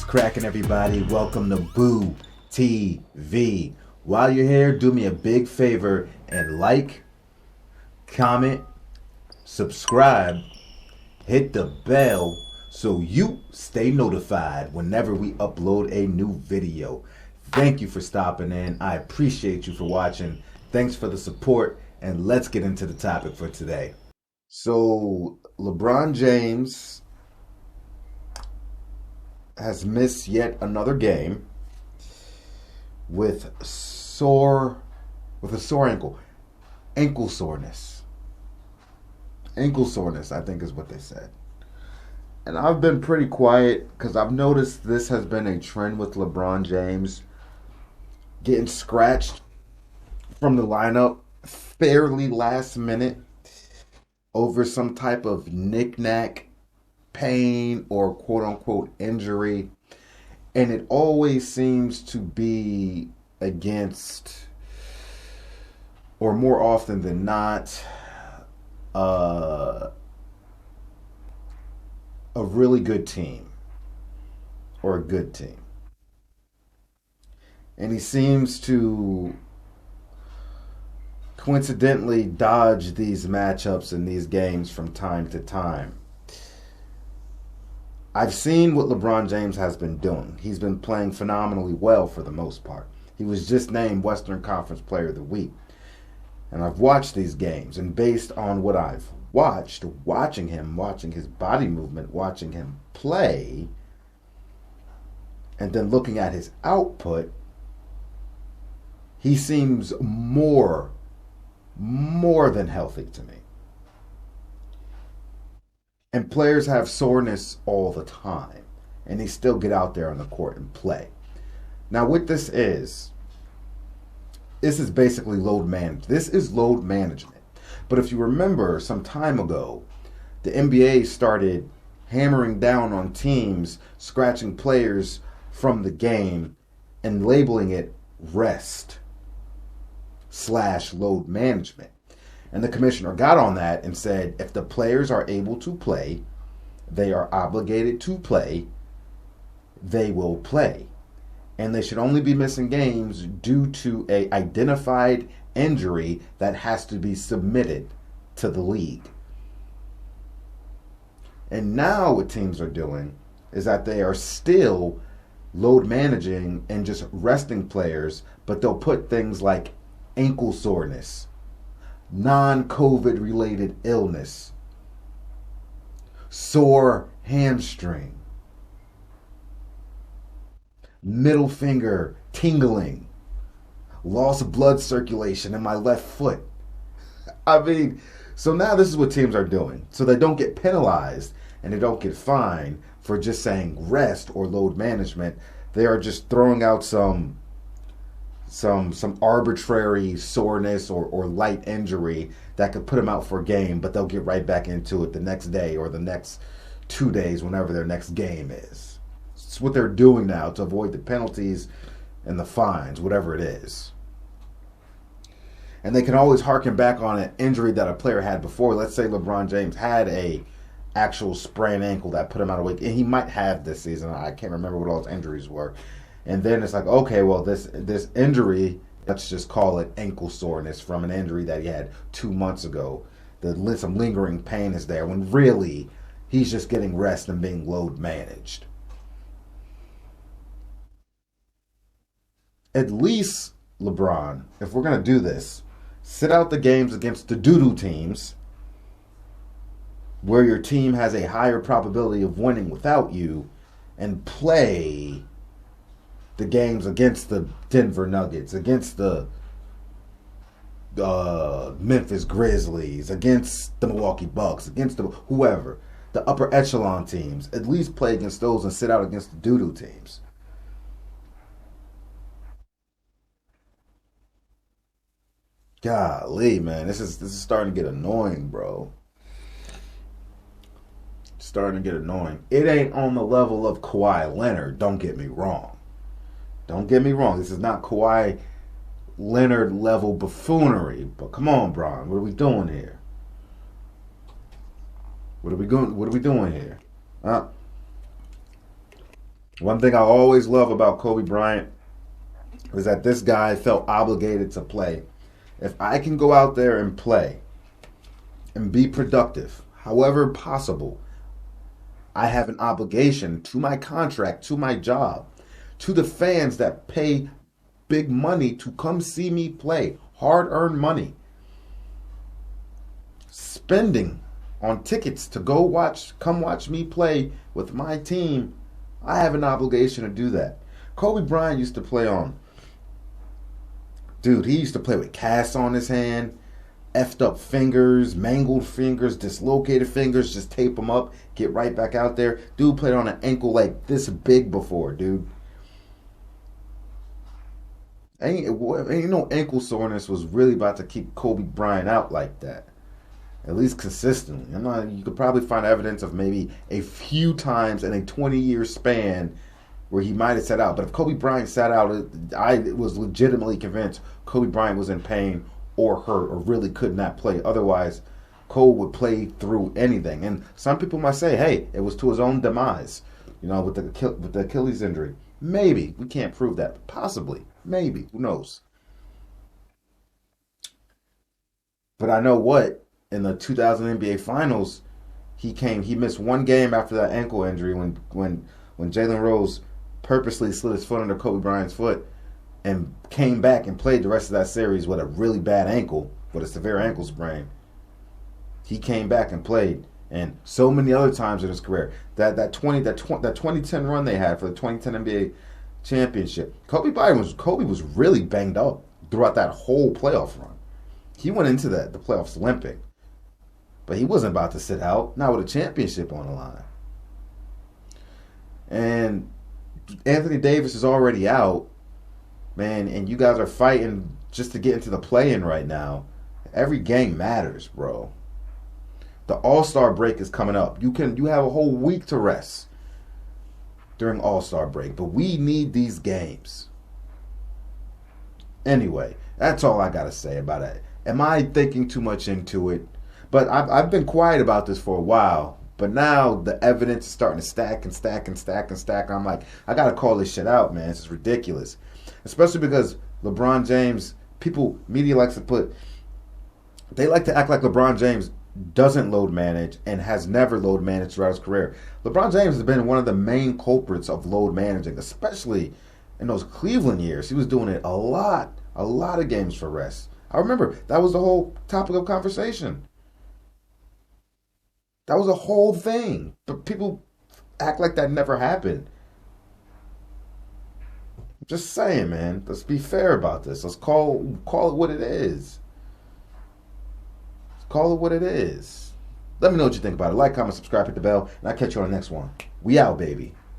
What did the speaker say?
cracking, everybody? Welcome to Boo TV. While you're here, do me a big favor and like, comment, subscribe, hit the bell so you stay notified whenever we upload a new video. Thank you for stopping in. I appreciate you for watching. Thanks for the support, and let's get into the topic for today. So, LeBron James has missed yet another game with a sore ankle soreness. Ankle soreness, I think, is what they said. And I've been pretty quiet because I've noticed this has been a trend with LeBron James getting scratched from the lineup fairly last minute over some type of knick-knack pain or quote-unquote injury. And it always seems to be against, or more often than not, a really good team or a good team. And he seems to coincidentally dodge these matchups and these games from time to time. I've seen what LeBron James has been doing. He's been playing phenomenally well for the most part. He was just named Western Conference Player of the Week. And I've watched these games, and based on what I've watching his body movement, watching him play, and then looking at his output, he seems more than healthy to me. And players have soreness all the time, and they still get out there on the court and play. Now, what this is basically load management. This is load management. But if you remember, some time ago, the NBA started hammering down on teams, scratching players from the game, and labeling it rest/load management. And the commissioner got on that and said, if the players are able to play, they are obligated to play, they will play. And they should only be missing games due to an identified injury that has to be submitted to the league. And now what teams are doing is that they are still load managing and just resting players, but they'll put things like ankle soreness, non-COVID related illness, sore hamstring, middle finger tingling, loss of blood circulation in my left foot. I mean, so now this is what teams are doing. So they don't get penalized and they don't get fined for just saying rest or load management. They are just throwing out some arbitrary soreness or light injury that could put them out for a game, but they'll get right back into it the next day or the next 2 days, whenever their next game is. It's what they're doing now to avoid the penalties and the fines, whatever it is. And they can always harken back on an injury that a player had before. Let's say LeBron James had a actual sprained ankle that put him out of weight, and he might have this season. I can't remember what all his injuries were. And then it's like, okay, well, this injury, let's just call it ankle soreness from an injury that he had 2 months ago. Some lingering pain is there, when really he's just getting rest and being load managed. At least, LeBron, if we're going to do this, sit out the games against the doo-doo teams where your team has a higher probability of winning without you, and play the games against the Denver Nuggets, against the Memphis Grizzlies, against the Milwaukee Bucks, against whoever, the upper echelon teams. At least play against those and sit out against the doo-doo teams. Golly, man, this is starting to get annoying, bro. It's starting to get annoying. It ain't on the level of Kawhi Leonard, don't get me wrong. Don't get me wrong. This is not Kawhi Leonard level buffoonery. But come on, Bron. What are we doing here? What are we doing here? One thing I always love about Kobe Bryant is that this guy felt obligated to play. If I can go out there and play and be productive, however possible, I have an obligation to my contract, to my job, to the fans that pay big money to come see me play, hard earned money, spending on tickets to come watch me play with my team. I have an obligation to do that. Kobe Bryant used to play on, dude, he used to play with casts on his hand, effed up fingers, mangled fingers, dislocated fingers, just tape them up, get right back out there. Dude played on an ankle like this big before, dude. Ain't no ankle soreness was really about to keep Kobe Bryant out like that. At least consistently. You could probably find evidence of maybe a few times in a 20-year span where he might have sat out. But if Kobe Bryant sat out, I was legitimately convinced Kobe Bryant was in pain or hurt or really could not play. Otherwise, Kobe would play through anything. And some people might say, hey, it was to his own demise, with the Achilles injury. Maybe. We can't prove that. Possibly. Maybe. Who knows? But I know what? In the 2000 NBA Finals, he missed one game after that ankle injury when Jalen Rose purposely slid his foot under Kobe Bryant's foot and came back and played the rest of that series with a really bad ankle, with a severe ankle sprain. He came back and played, and so many other times in his career. That 2010 run they had for the 2010 NBA championship, Kobe was really banged up throughout that whole playoff run. He went into the playoffs limping, but he wasn't about to sit out, not with a championship on the line. And Anthony Davis is already out, man, and you guys are fighting just to get into the play-in right now. Every game matters, bro. The All-Star break is coming up. You have a whole week to rest during All-Star break, but we need these games. Anyway, that's all I got to say about it. Am I thinking too much into it? But I've been quiet about this for a while. But now the evidence is starting to stack and stack and stack and stack. And I'm like, I got to call this shit out, man. This is ridiculous. Especially because LeBron James, media likes to they like to act like LeBron James doesn't load manage and has never load managed throughout his career. LeBron James has been one of the main culprits of load managing, especially in those Cleveland years. He was doing it a lot of games for rest. I remember that was the whole topic of conversation. That was a whole thing. But people act like that never happened. Just saying, man. Let's be fair about this. Let's call it what it is. Let's call it what it is. Let me know what you think about it. Like, comment, subscribe, hit the bell, and I'll catch you on the next one. We out, baby.